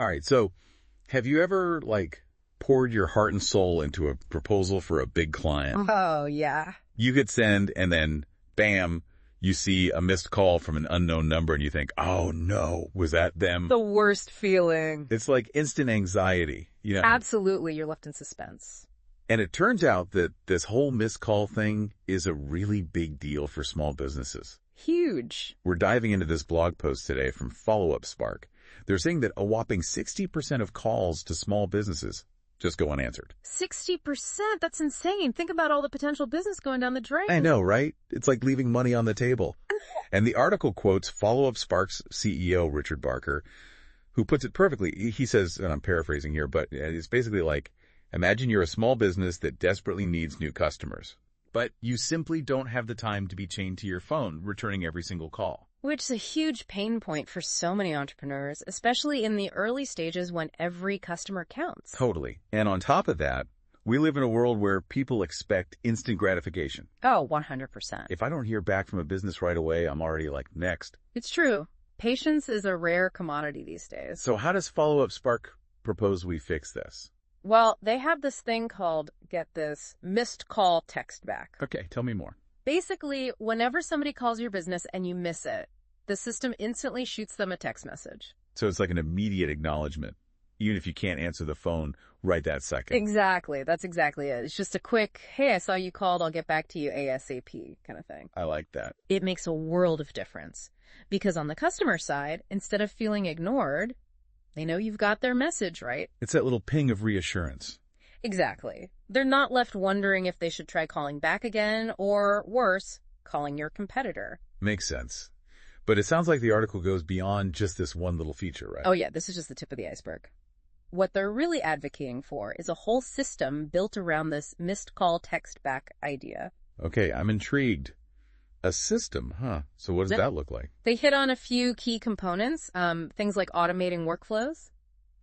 All right, so have you ever, poured your heart and soul into a proposal for a big client? Oh, yeah. You hit send, and then, bam, you see a missed call from an unknown number, and you think, oh, no, was that them? The worst feeling. It's like instant anxiety. Absolutely, you're left in suspense. And it turns out that this whole missed call thing is a really big deal for small businesses. Huge. We're diving into this blog post today from Follow Up Spark. They're saying that a whopping 60% of calls to small businesses just go unanswered. 60%? That's insane. Think about all the potential business going down the drain. I know, right? It's like leaving money on the table. And the article quotes Follow Up Spark's CEO, Richard Barker, who puts it perfectly. He says, and I'm paraphrasing here, but it's basically like, imagine you're a small business that desperately needs new customers, but you simply don't have the time to be chained to your phone, returning every single call. Which is a huge pain point for so many entrepreneurs, especially in the early stages when every customer counts. Totally. And on top of that, we live in a world where people expect instant gratification. Oh, 100%. If I don't hear back from a business right away, I'm already next. It's true. Patience is a rare commodity these days. So how does Follow Up Spark propose we fix this? Well, they have this thing called, get this, missed call text back. Okay, tell me more. Basically, whenever somebody calls your business and you miss it, the system instantly shoots them a text message. So it's like an immediate acknowledgement, even if you can't answer the phone right that second. Exactly. That's exactly it. It's just a quick, hey, I saw you called, I'll get back to you ASAP kind of thing. I like that. It makes a world of difference. Because on the customer side, instead of feeling ignored, they know you've got their message, right? It's that little ping of reassurance. Exactly. They're not left wondering if they should try calling back again or, worse, calling your competitor. Makes sense. But it sounds like the article goes beyond just this one little feature, right? Oh yeah, this is just the tip of the iceberg. What they're really advocating for is a whole system built around this missed call text back idea. Okay, I'm intrigued. A system, huh? So what does that look like? They hit on a few key components, things like automating workflows.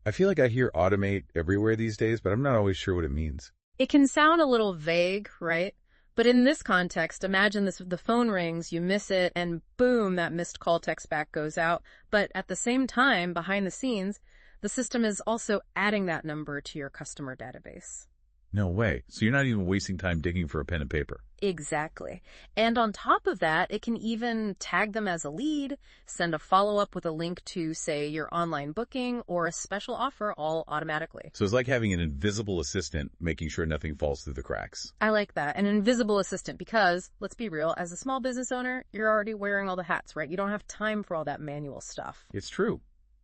I feel like I hear automate everywhere these days, but I'm not always sure what it means. It can sound a little vague, right? But in this context, imagine the phone rings, you miss it, and boom, that missed call text back goes out. But at the same time, behind the scenes, the system is also adding that number to your customer database. No way. So you're not even wasting time digging for a pen and paper. Exactly. And on top of that, it can even tag them as a lead, send a follow-up with a link to, say, your online booking or a special offer all automatically. So it's like having an invisible assistant making sure nothing falls through the cracks. I like that. An invisible assistant because, let's be real, as a small business owner, you're already wearing all the hats, right? You don't have time for all that manual stuff. It's true.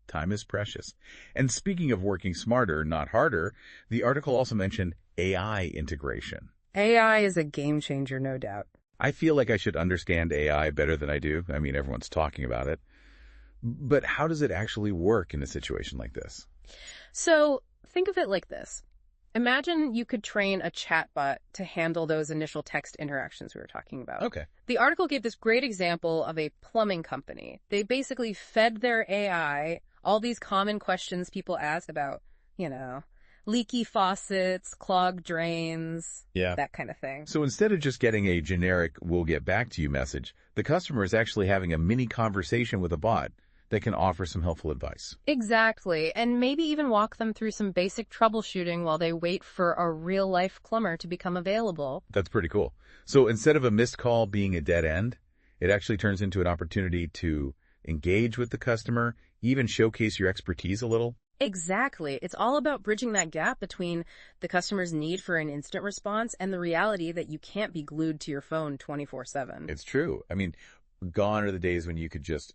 Time is precious. And speaking of working smarter, not harder, the article also mentioned AI integration. AI is a game changer, no doubt. I feel like I should understand AI better than I do. I mean, everyone's talking about it. But how does it actually work in a situation like this? So think of it like this. Imagine you could train a chatbot to handle those initial text interactions we were talking about. Okay. The article gave this great example of a plumbing company. They basically fed their AI all these common questions people ask about, leaky faucets, clogged drains, that kind of thing. So instead of just getting a generic "we'll get back to you" message, the customer is actually having a mini conversation with a bot that can offer some helpful advice. Exactly. And maybe even walk them through some basic troubleshooting while they wait for a real-life plumber to become available. That's pretty cool. So instead of a missed call being a dead end, it actually turns into an opportunity to engage with the customer, even showcase your expertise a little. Exactly. It's all about bridging that gap between the customer's need for an instant response and the reality that you can't be glued to your phone 24/7. It's true. I mean, gone are the days when you could just,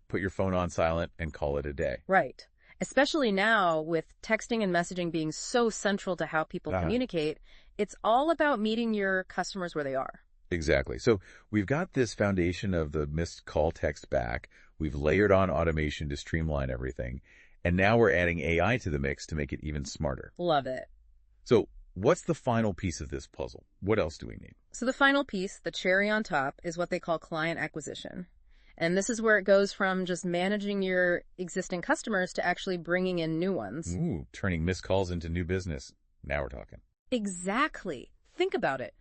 put your phone on silent and call it a day. Right. Especially now with texting and messaging being so central to how people communicate, it's all about meeting your customers where they are. Exactly. So we've got this foundation of the missed call text back. We've layered on automation to streamline everything. And now we're adding AI to the mix to make it even smarter. Love it. So what's the final piece of this puzzle? What else do we need? So the final piece, the cherry on top, is what they call client acquisition. And this is where it goes from just managing your existing customers to actually bringing in new ones. Ooh, turning missed calls into new business. Now we're talking. Exactly. Think about it.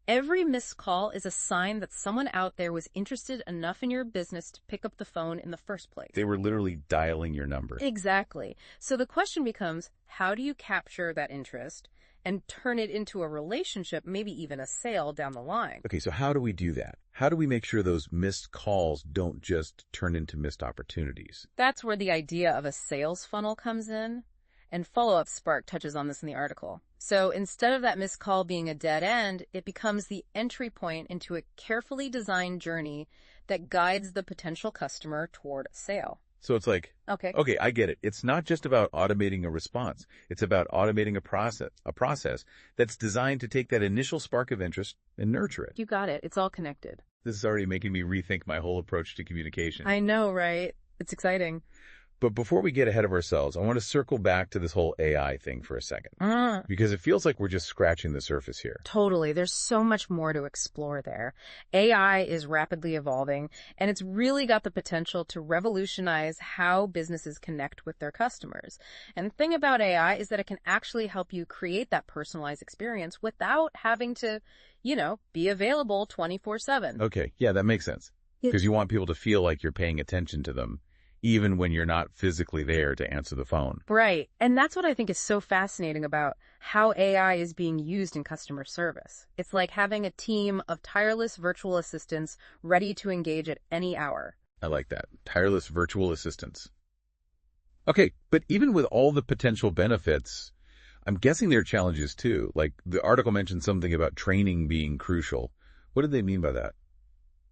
Every missed call is a sign that someone out there was interested enough in your business to pick up the phone in the first place. They were literally dialing your number. Exactly. So the question becomes, how do you capture that interest and turn it into a relationship, maybe even a sale down the line? Okay, so how do we do that? How do we make sure those missed calls don't just turn into missed opportunities? That's where the idea of a sales funnel comes in, and Follow Up Spark touches on this in the article. So instead of that missed call being a dead end, it becomes the entry point into a carefully designed journey that guides the potential customer toward a sale. So it's like, Okay. okay, I get it. It's not just about automating a response. It's about automating a process that's designed to take that initial spark of interest and nurture it. You got it. It's all connected. This is already making me rethink my whole approach to communication. I know, right? It's exciting. But before we get ahead of ourselves, I want to circle back to this whole AI thing for a second, because it feels like we're just scratching the surface here. Totally. There's so much more to explore there. AI is rapidly evolving, and it's really got the potential to revolutionize how businesses connect with their customers. And the thing about AI is that it can actually help you create that personalized experience without having to, be available 24/7. Okay, yeah, that makes sense. Because you want people to feel like you're paying attention to them, even when you're not physically there to answer the phone. Right. And that's what I think is so fascinating about how AI is being used in customer service. It's like having a team of tireless virtual assistants ready to engage at any hour. I like that. Tireless virtual assistants. Okay, but even with all the potential benefits, I'm guessing there are challenges too. Like the article mentioned something about training being crucial. What did they mean by that?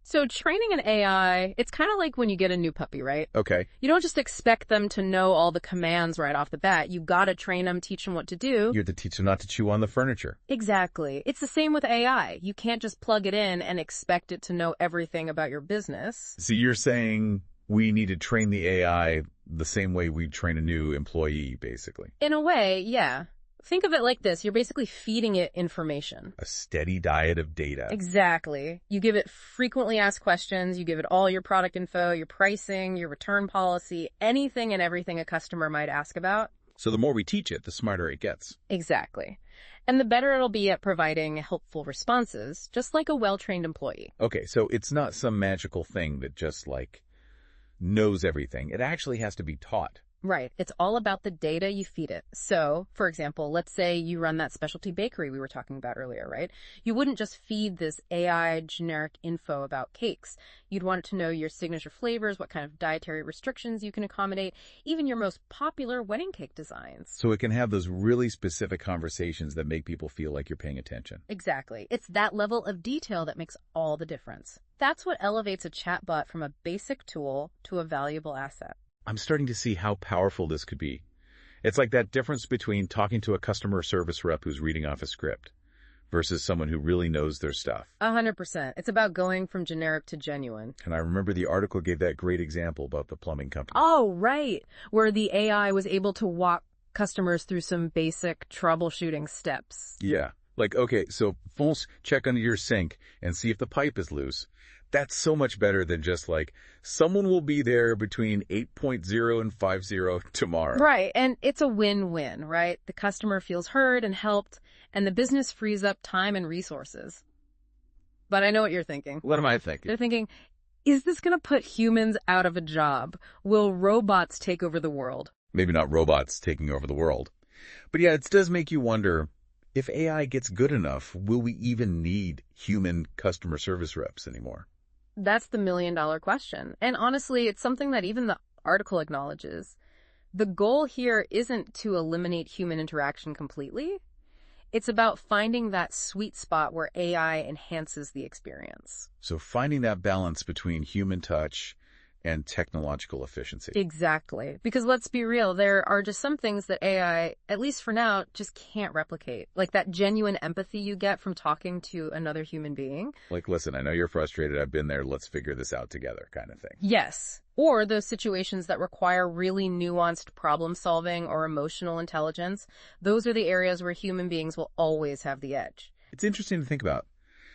So training an AI, it's kind of like when you get a new puppy, right? Okay. You don't just expect them to know all the commands right off the bat. You got to train them, teach them what to do. You have to teach them not to chew on the furniture. Exactly. It's the same with AI. You can't just plug it in and expect it to know everything about your business. So you're saying we need to train the AI the same way we train a new employee, basically. In a way, yeah. Think of it like this. You're basically feeding it information. A steady diet of data. Exactly. You give it frequently asked questions. You give it all your product info, your pricing, your return policy, anything and everything a customer might ask about. So the more we teach it, the smarter it gets. Exactly. And the better it'll be at providing helpful responses, just like a well-trained employee. Okay, so it's not some magical thing that just, knows everything. It actually has to be taught. Right. It's all about the data you feed it. So, for example, let's say you run that specialty bakery we were talking about earlier, right? You wouldn't just feed this AI generic info about cakes. You'd want it to know your signature flavors, what kind of dietary restrictions you can accommodate, even your most popular wedding cake designs. So it can have those really specific conversations that make people feel like you're paying attention. Exactly. It's that level of detail that makes all the difference. That's what elevates a chatbot from a basic tool to a valuable asset. I'm starting to see how powerful this could be. It's like that difference between talking to a customer service rep who's reading off a script versus someone who really knows their stuff. 100%. It's about going from generic to genuine. And I remember the article gave that great example about the plumbing company. Oh, right. Where the AI was able to walk customers through some basic troubleshooting steps. Yeah. Like, okay, so Fonce, check under your sink and see if the pipe is loose. That's so much better than just someone will be there between 8.0 and 5.0 tomorrow. Right. And it's a win-win, right? The customer feels heard and helped, and the business frees up time and resources. But I know what you're thinking. What am I thinking? They're thinking, is this going to put humans out of a job? Will robots take over the world? Maybe not robots taking over the world. But yeah, it does make you wonder, if AI gets good enough, will we even need human customer service reps anymore? That's the million-dollar question. And honestly, it's something that even the article acknowledges. The goal here isn't to eliminate human interaction completely. It's about finding that sweet spot where AI enhances the experience. So finding that balance between human touch and technological efficiency. Exactly. Because let's be real, there are just some things that AI, at least for now, just can't replicate. Like that genuine empathy you get from talking to another human being. Like, listen, I know you're frustrated. I've been there. Let's figure this out together kind of thing. Yes. Or those situations that require really nuanced problem solving or emotional intelligence. Those are the areas where human beings will always have the edge. It's interesting to think about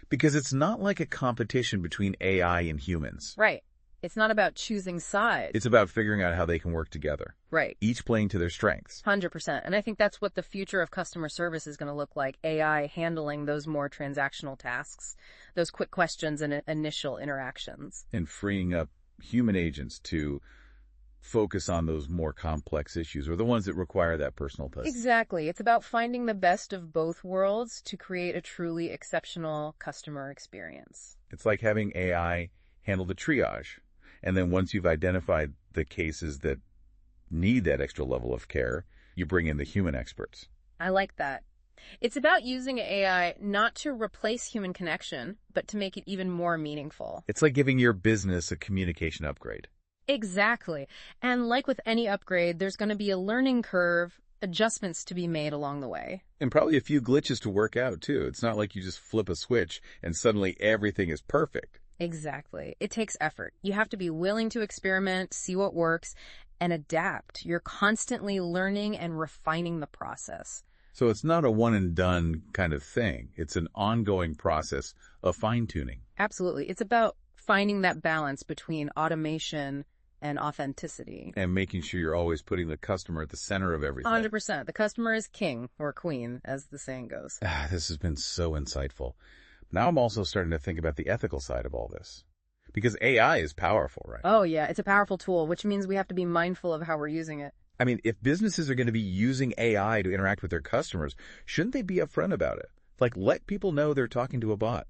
because it's not like a competition between AI and humans. Right. It's not about choosing sides. It's about figuring out how they can work together, Right. each playing to their strengths. 100%. And I think that's what the future of customer service is going to look like. AI handling those more transactional tasks, those quick questions and initial interactions. And freeing up human agents to focus on those more complex issues or the ones that require that personal touch. Exactly. It's about finding the best of both worlds to create a truly exceptional customer experience. It's like having AI handle the triage. And then once you've identified the cases that need that extra level of care, you bring in the human experts. I like that. It's about using AI not to replace human connection, but to make it even more meaningful. It's like giving your business a communication upgrade. Exactly. And like with any upgrade, there's going to be a learning curve, adjustments to be made along the way. And probably a few glitches to work out, too. It's not like you just flip a switch and suddenly everything is perfect. Exactly. It takes effort. You have to be willing to experiment, see what works, and adapt. You're constantly learning and refining the process. So it's not a one and done kind of thing. It's an ongoing process of fine-tuning. Absolutely. It's about finding that balance between automation and authenticity. And making sure you're always putting the customer at the center of everything. 100%. The customer is king or queen, as the saying goes. This has been so insightful. Now I'm also starting to think about the ethical side of all this. Because AI is powerful, right? Oh, yeah. It's a powerful tool, which means we have to be mindful of how we're using it. I mean, if businesses are going to be using AI to interact with their customers, shouldn't they be upfront about it? Like, let people know they're talking to a bot.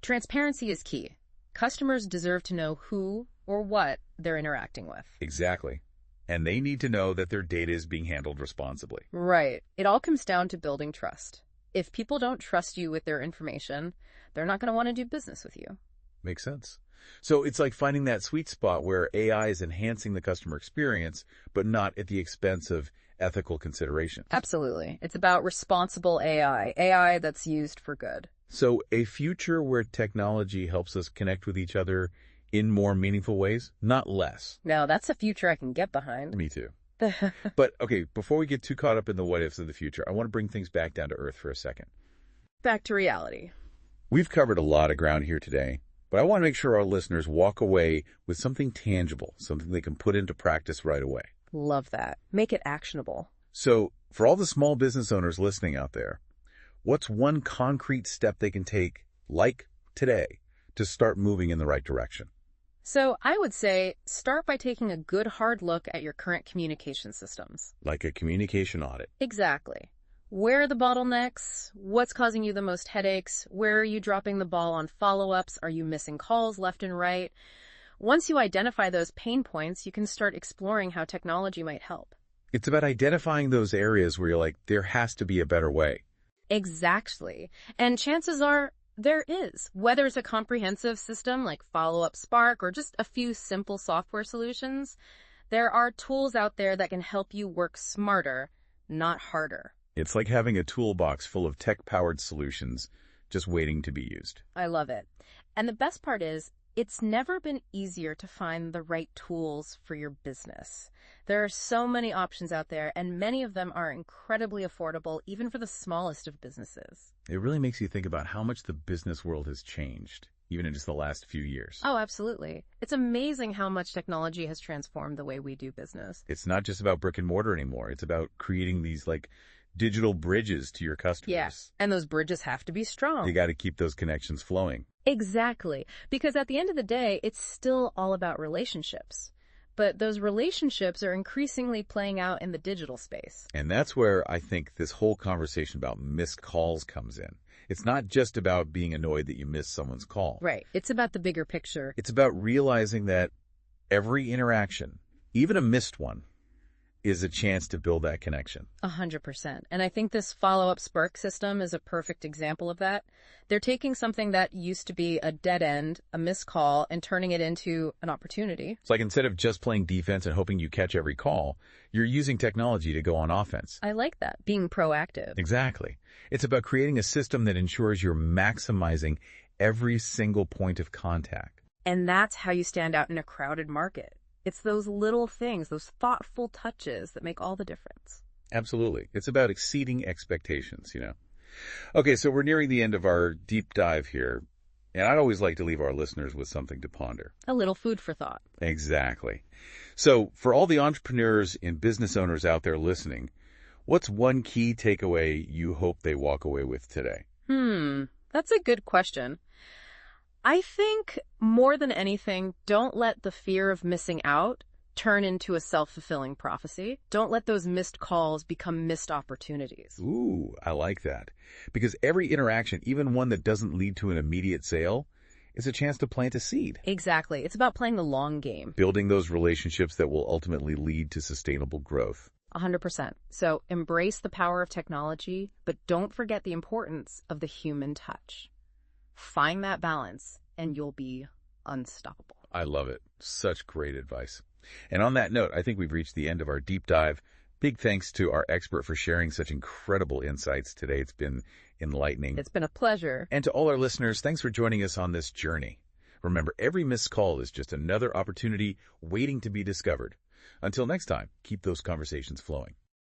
Transparency is key. Customers deserve to know who or what they're interacting with. Exactly. And they need to know that their data is being handled responsibly. Right. It all comes down to building trust. If people don't trust you with their information, they're not going to want to do business with you. Makes sense. So it's like finding that sweet spot where AI is enhancing the customer experience, but not at the expense of ethical considerations. Absolutely. It's about responsible AI that's used for good. So a future where technology helps us connect with each other in more meaningful ways, not less. Now, that's a future I can get behind. Me too. But, okay, before we get too caught up in the what-ifs of the future, I want to bring things back down to earth for a second. Back to reality. We've covered a lot of ground here today, but I want to make sure our listeners walk away with something tangible, something they can put into practice right away. Love that. Make it actionable. So, for all the small business owners listening out there, what's one concrete step they can take, like today, to start moving in the right direction? So I would say start by taking a good hard look at your current communication systems. Like a communication audit. Exactly. Where are the bottlenecks? What's causing you the most headaches? Where are you dropping the ball on follow-ups? Are you missing calls left and right? Once you identify those pain points, you can start exploring how technology might help. It's about identifying those areas where you're like, there has to be a better way. Exactly. And chances are there is. Whether it's a comprehensive system like Follow-Up Spark or just a few simple software solutions, there are tools out there that can help you work smarter, not harder. It's like having a toolbox full of tech-powered solutions just waiting to be used. I love it. And the best part is, it's never been easier to find the right tools for your business. There are so many options out there, and many of them are incredibly affordable, even for the smallest of businesses. It really makes you think about how much the business world has changed, even in just the last few years. Oh, absolutely. It's amazing how much technology has transformed the way we do business. It's not just about brick and mortar anymore. It's about creating these, digital bridges to your customers. Yes, and those bridges have to be strong. You got to keep those connections flowing. Exactly. Because at the end of the day, it's still all about relationships. But those relationships are increasingly playing out in the digital space. And that's where I think this whole conversation about missed calls comes in. It's not just about being annoyed that you missed someone's call. Right. It's about the bigger picture. It's about realizing that every interaction, even a missed one, is a chance to build that connection. 100%. And I think this Follow-Up Spark system is a perfect example of that. They're taking something that used to be a dead end, a missed call, and turning it into an opportunity. It's like instead of just playing defense and hoping you catch every call, you're using technology to go on offense. I like that, being proactive. Exactly. It's about creating a system that ensures you're maximizing every single point of contact. And that's how you stand out in a crowded market. It's those little things, those thoughtful touches that make all the difference. Absolutely. It's about exceeding expectations, Okay, so we're nearing the end of our deep dive here. And I'd always like to leave our listeners with something to ponder. A little food for thought. Exactly. So for all the entrepreneurs and business owners out there listening, what's one key takeaway you hope they walk away with today? That's a good question. I think more than anything, don't let the fear of missing out turn into a self-fulfilling prophecy. Don't let those missed calls become missed opportunities. Ooh, I like that. Because every interaction, even one that doesn't lead to an immediate sale, is a chance to plant a seed. Exactly. It's about playing the long game. Building those relationships that will ultimately lead to sustainable growth. 100%. So embrace the power of technology, but don't forget the importance of the human touch. Find that balance, and you'll be unstoppable. I love it. Such great advice. And on that note, I think we've reached the end of our deep dive. Big thanks to our expert for sharing such incredible insights today. It's been enlightening. It's been a pleasure. And to all our listeners, thanks for joining us on this journey. Remember, every missed call is just another opportunity waiting to be discovered. Until next time, keep those conversations flowing.